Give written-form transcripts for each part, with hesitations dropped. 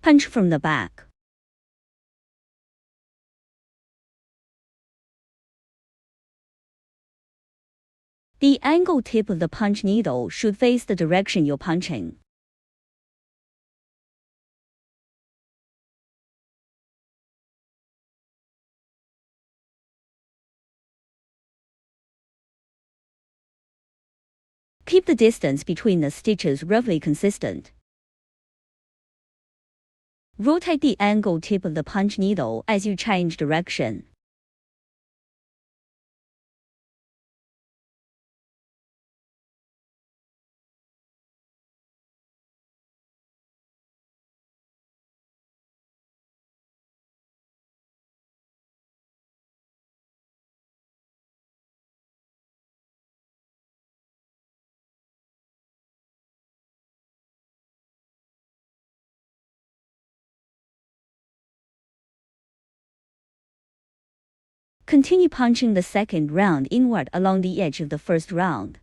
Punch from the back. The angled tip of the punch needle should face the direction you're punching. Keep the distance between the stitches roughly consistent. Rotate the angled tip of the punch needle as you change direction. Continue punching the second round inward along the edge of the first round.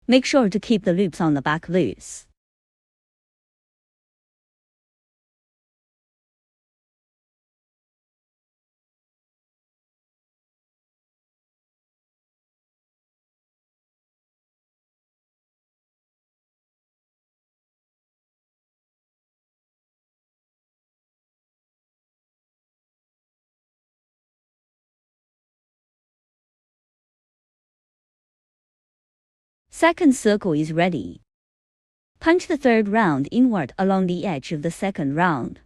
Make sure to keep the loops on the back loose. Second circle is ready. Punch the third round inward along the edge of the second round.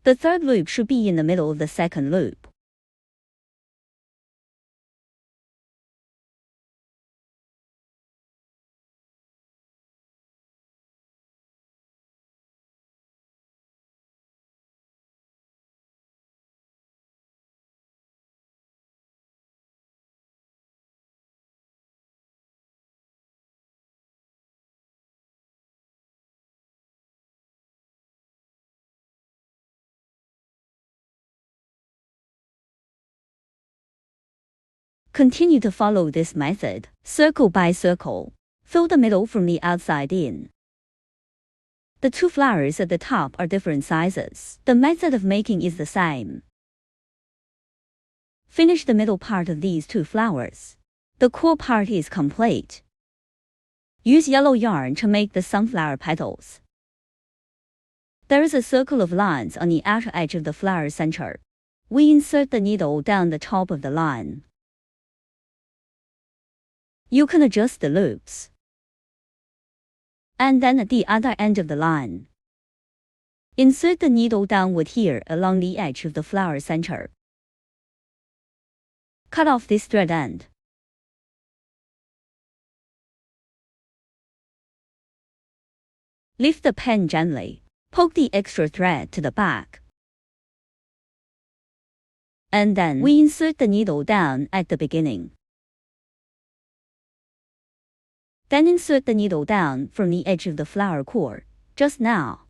The third loop should be in the middle of the second loop. Continue to follow this method, circle by circle. Fill the middle from the outside in. The two flowers at the top are different sizes. The method of making is the same. Finish the middle part of these two flowers. The core part is complete. Use yellow yarn to make the sunflower petals. There is a circle of lines on the outer edge of the flower center. We insert the needle down the top of the line. You can adjust the loops. And then at the other end of the line, insert the needle downward here along the edge of the flower center. Cut off this thread end. Lift the pen gently. Poke the extra thread to the back. And then we insert the needle down at the beginning. Then insert the needle down from the edge of the flower core, just now.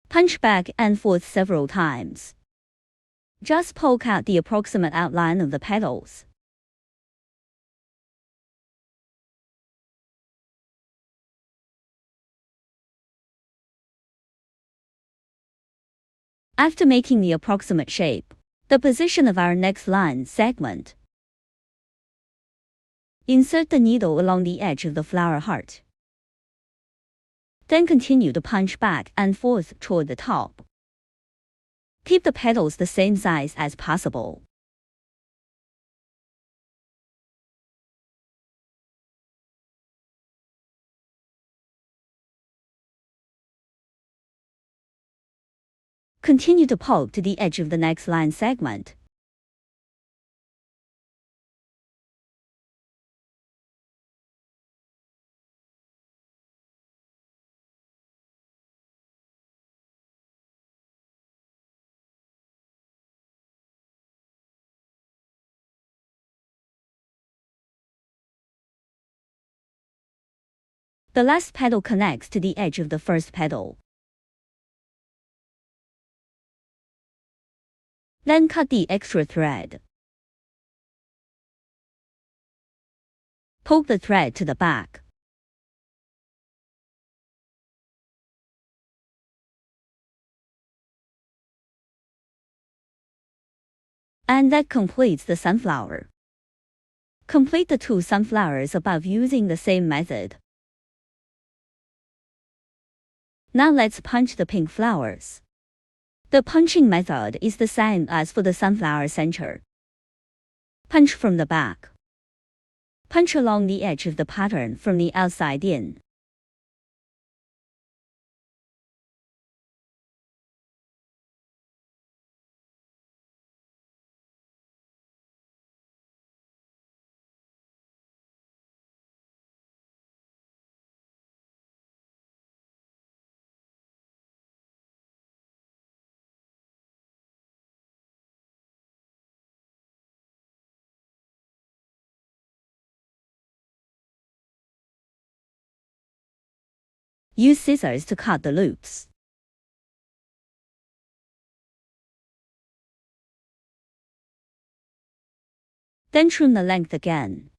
Punch back and forth several times. Just poke out the approximate outline of the petals. After making the approximate shape, the position of our next line segment, insert the needle along the edge of the flower heart. Then continue to punch back and forth toward the top. Keep the petals the same size as possible. Continue to poke to the edge of the next line segment. The last petal connects to the edge of the first petal. Then cut the extra thread. Poke the thread to the back. And that completes the sunflower. Complete the 2 sunflowers above using the same method. Now let's punch the pink flowers. The punching method is the same as for the sunflower center. Punch from the back. Punch along the edge of the pattern from the outside in. Use scissors to cut the loops. Then trim the length again.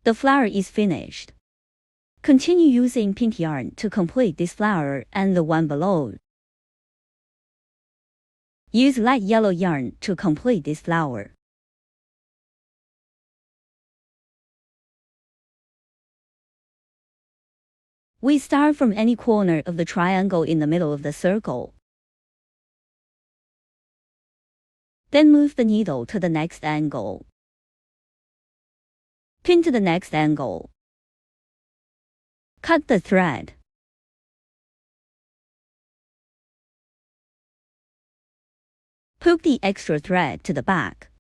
The flower is finished. Continue using pink yarn to complete this flower and the one below. Use light yellow yarn to complete this flower. We start from any corner of the triangle in the middle of the circle. Then move the needle to the next angle. Pin to the next angle. Cut the thread. Poke the extra thread to the back.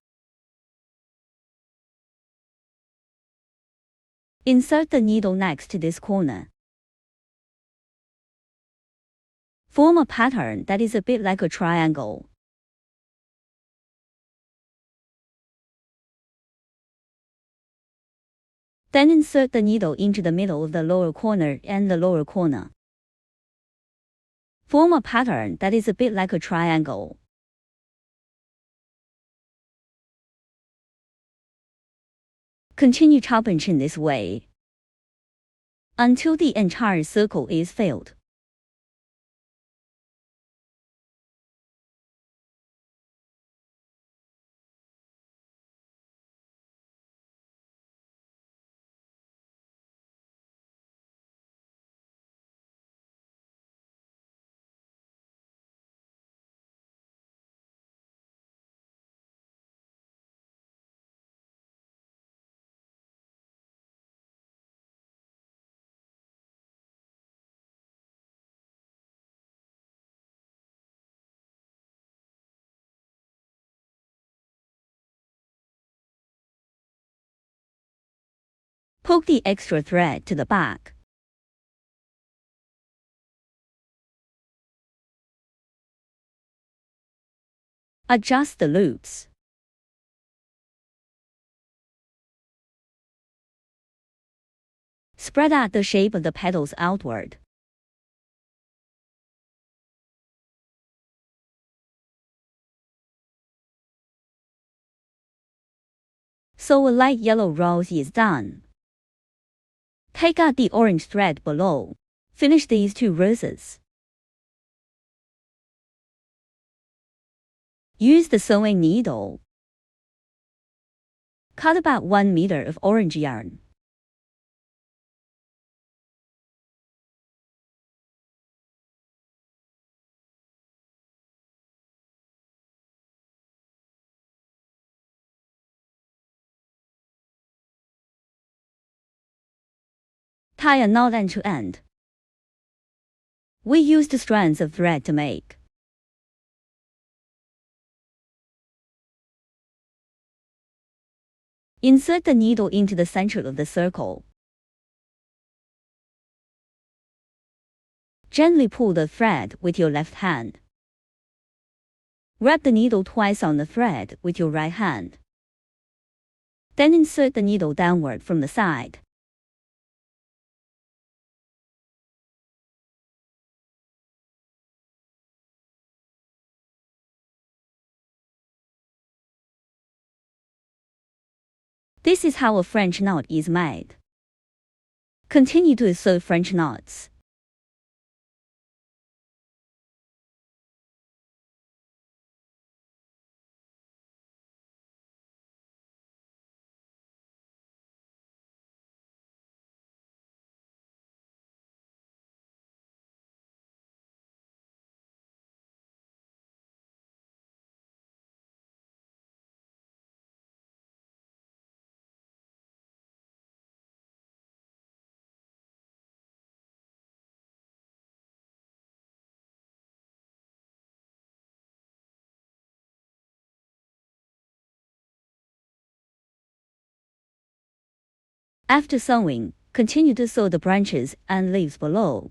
Insert the needle next to this corner. Form a pattern that is a bit like a triangle. Then insert the needle into the middle of the lower corner and the lower corner. Form a pattern that is a bit like a triangle. Continue top and chin this way until the entire circle is filled. Poke the extra thread to the back. Adjust the loops. Spread out the shape of the petals outward. So a light yellow rose is done. Take out the orange thread below. Finish these 2 roses. Use the sewing needle. Cut about 1 meter of orange yarn. Tie a knot end to end. We used strands of thread to make. Insert the needle into the center of the circle. Gently pull the thread with your left hand. Wrap the needle twice on the thread with your right hand. Then insert the needle downward from the side. This is how a French knot is made. Continue to sew French knots. After sewing, continue to sew the branches and leaves below.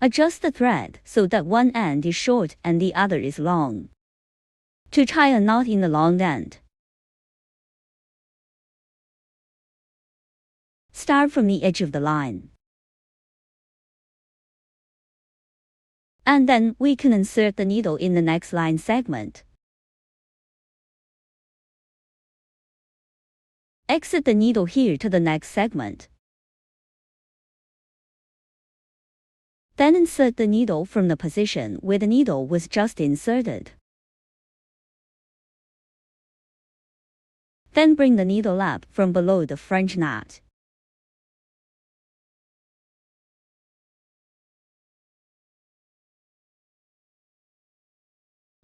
Adjust the thread so that one end is short and the other is long. To tie a knot in the long end, start from the edge of the line. And then we can insert the needle in the next line segment. Exit the needle here to the next segment. Then insert the needle from the position where the needle was just inserted. Then bring the needle up from below the French knot.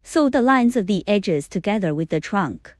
Sew the lines of the edges together with the trunk.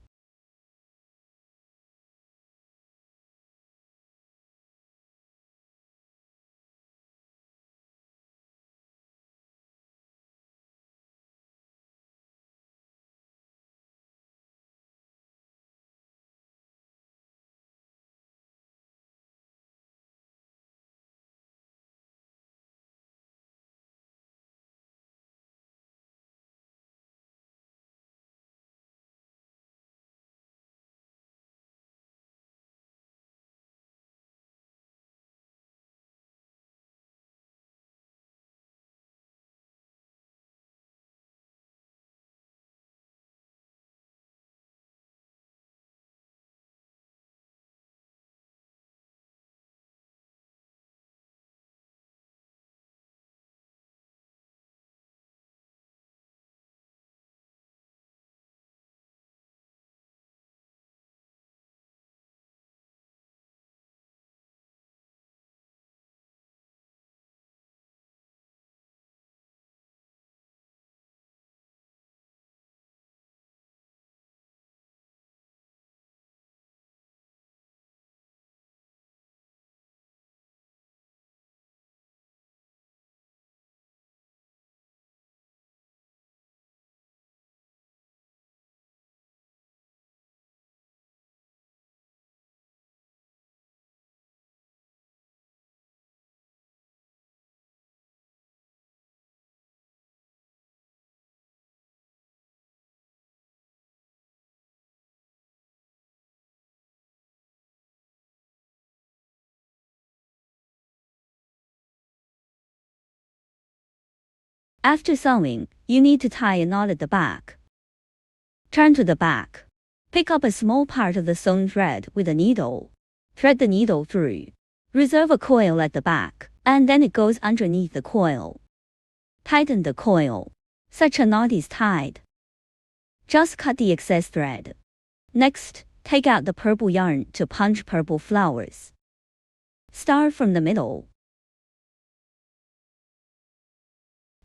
After sewing, you need to tie a knot at the back. Turn to the back. Pick up a small part of the sewn thread with a needle. Thread the needle through. Reserve a coil at the back, and then it goes underneath the coil. Tighten the coil. Such a knot is tied. Just cut the excess thread. Next, take out the purple yarn to punch purple flowers. Start from the middle.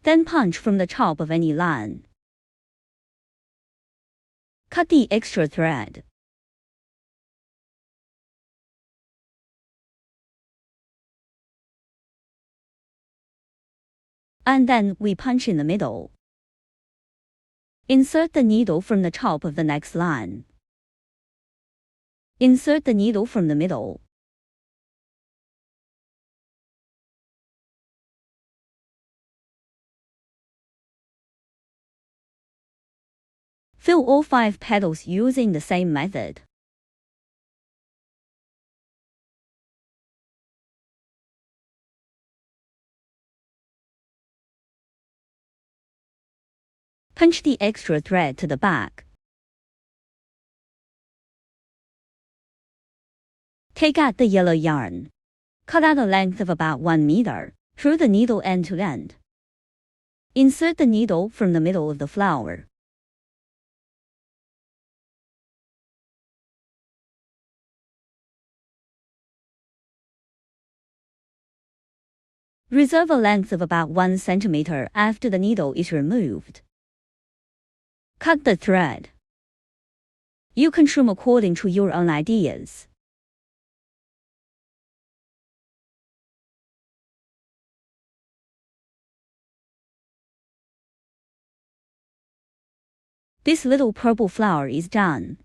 Then punch from the top of any line. Cut the extra thread. And then we punch in the middle. Insert the needle from the top of the next line. Insert the needle from the middle. Fill all 5 petals using the same method. Punch the extra thread to the back. Take out the yellow yarn. Cut out a length of about 1 meter through the needle end to end. Insert the needle from the middle of the flower. Reserve a length of about 1 centimeter after the needle is removed. Cut the thread. You can trim according to your own ideas. This little purple flower is done.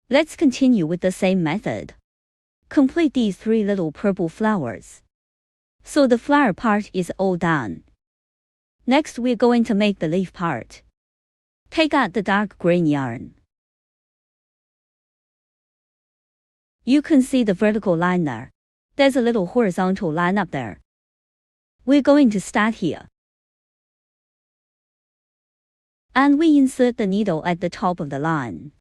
Let's continue with the same method. Complete these 3 little purple flowers. So the flower part is all done. Next we're going to make the leaf part. Take out the dark green yarn. You can see the vertical line there. There's a little horizontal line up there. We're going to start here. And we insert the needle at the top of the line.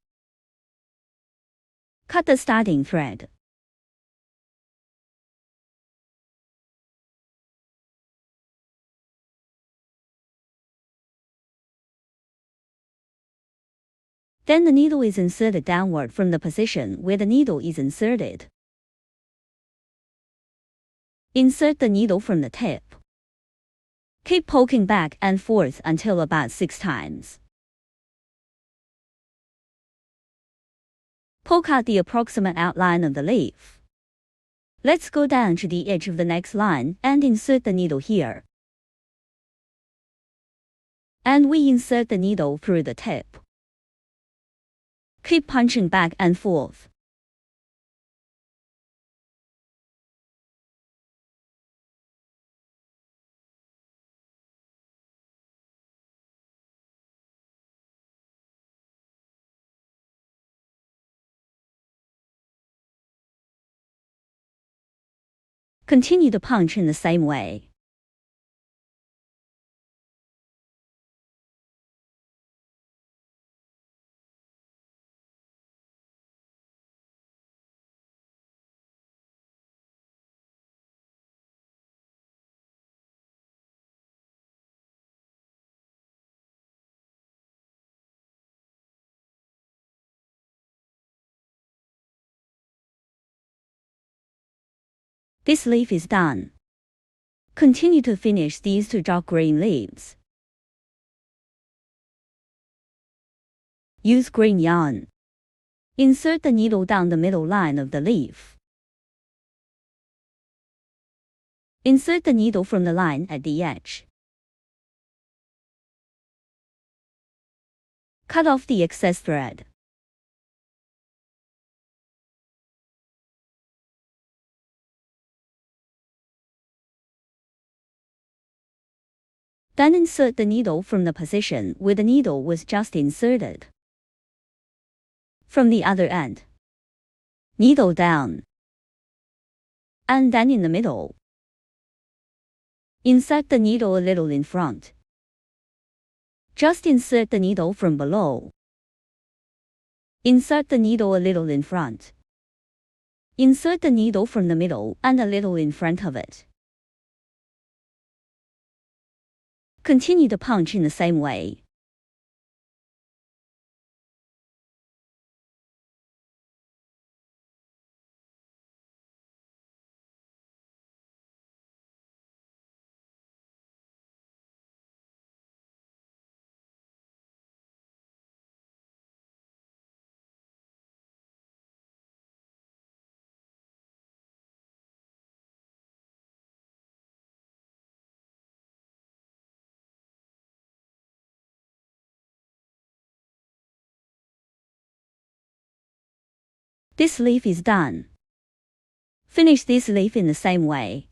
Cut the starting thread. Then the needle is inserted downward from the position where the needle is inserted. Insert the needle from the tip. Keep poking back and forth until about 6 times. Poke out the approximate outline of the leaf. Let's go down to the edge of the next line and insert the needle here. And we insert the needle through the tip. Keep punching back and forth. Continue to punch in the same way. This leaf is done. Continue to finish these 2 dark green leaves. Use green yarn. Insert the needle down the middle line of the leaf. Insert the needle from the line at the edge. Cut off the excess thread. Then insert the needle from the position where the needle was just inserted. From the other end. Needle down. And then in the middle. Insert the needle a little in front. Just insert the needle from below. Insert the needle a little in front. Insert the needle from the middle and a little in front of it. Continue to punch in the same way. This leaf is done. Finish this leaf in the same way.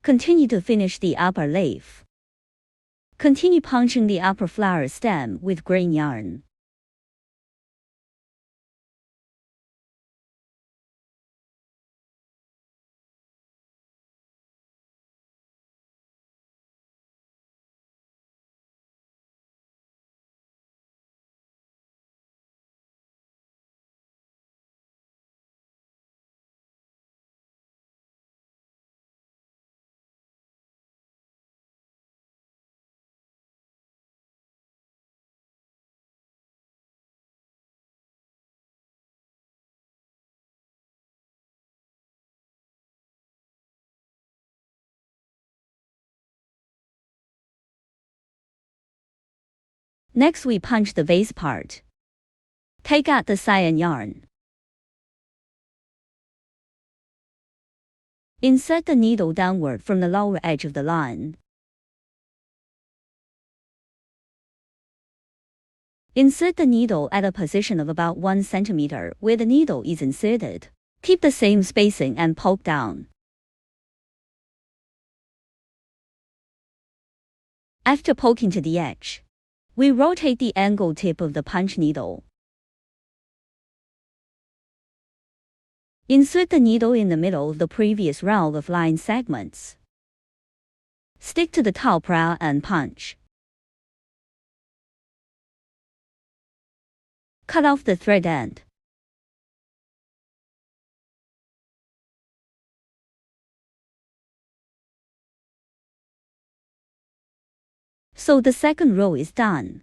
Continue to finish the upper leaf. Continue punching the upper flower stem with green yarn. Next we punch the vase part. Take out the cyan yarn. Insert the needle downward from the lower edge of the line. Insert the needle at a position of about 1 centimeter where the needle is inserted. Keep the same spacing and poke down. After poking to the edge, we rotate the angled tip of the punch needle. Insert the needle in the middle of the previous row of line segments. Stick to the top row and punch. Cut off the thread end. So the second row is done.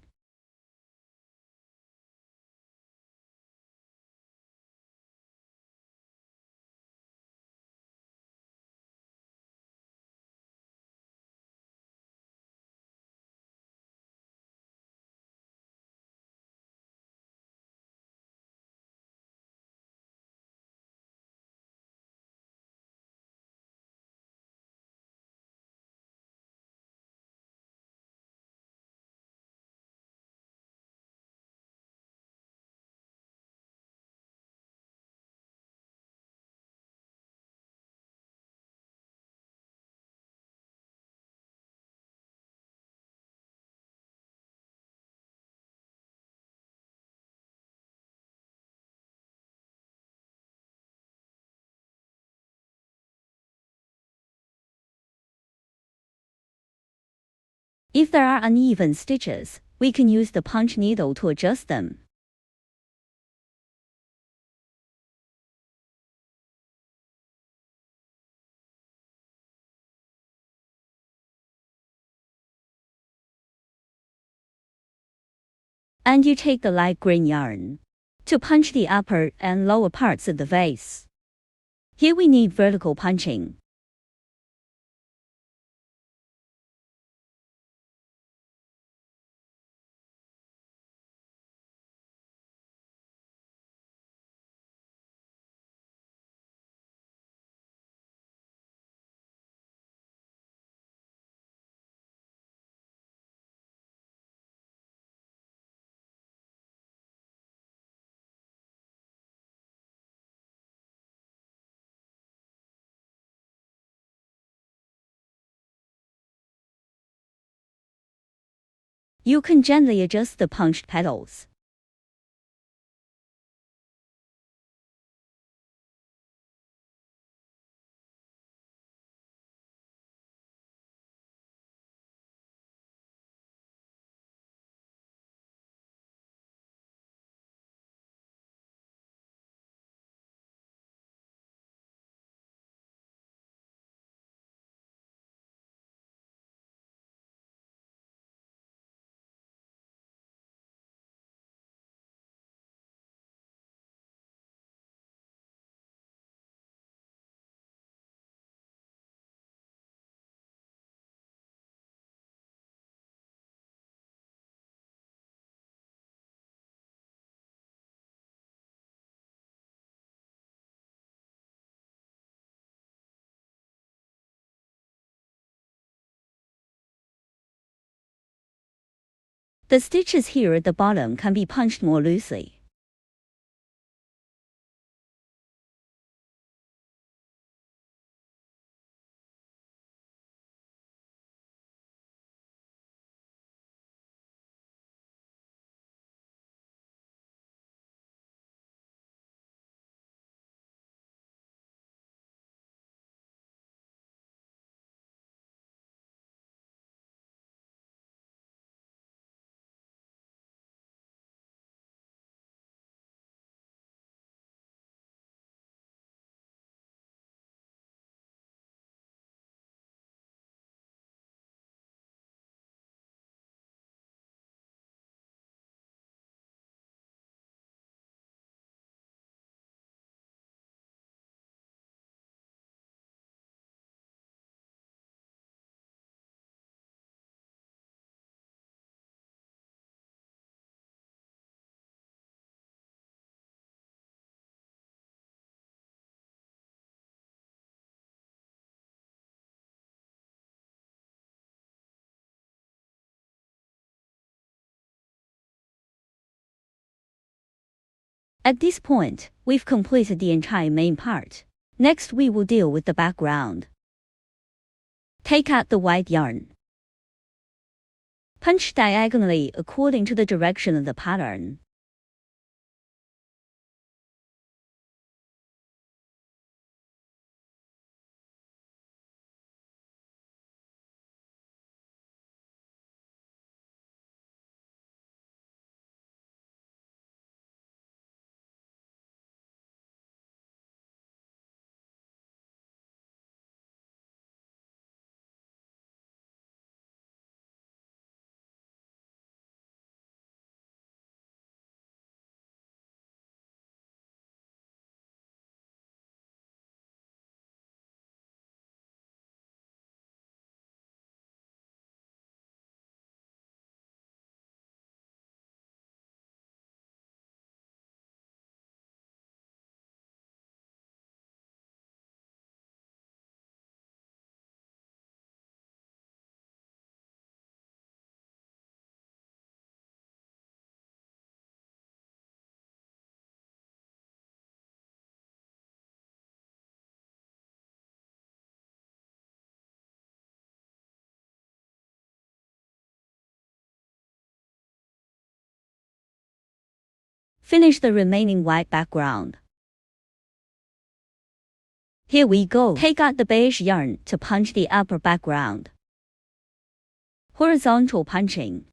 If there are uneven stitches, we can use the punch needle to adjust them. And you take the light green yarn to punch the upper and lower parts of the vase. Here we need vertical punching. You can gently adjust the punched petals. The stitches here at the bottom can be punched more loosely. At this point, we've completed the entire main part. Next we will deal with the background. Take out the white yarn. Punch diagonally according to the direction of the pattern. Finish the remaining white background. Here we go. Take out the beige yarn to punch the upper background. Horizontal punching.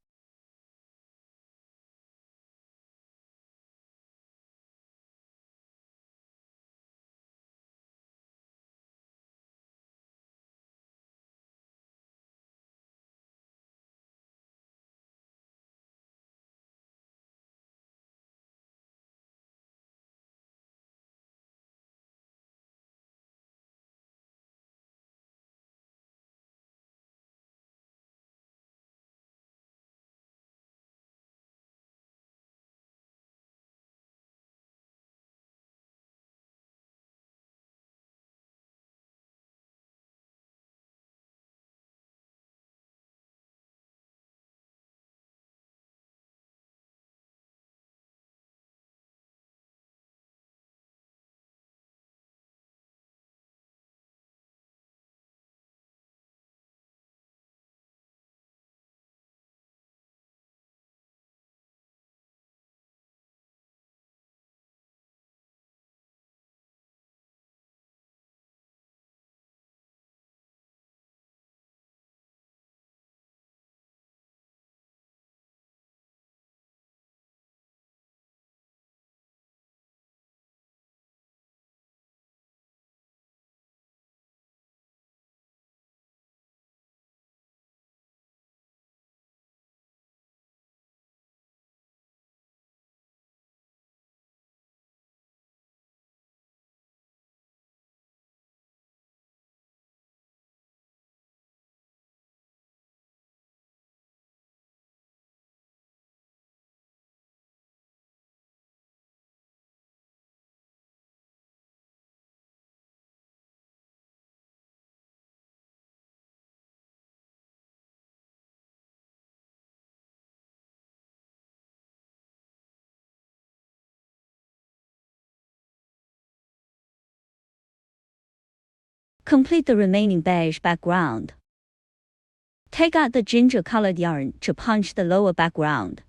Complete the remaining beige background. Take out the ginger-colored yarn to punch the lower background.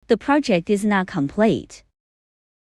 The project is now complete.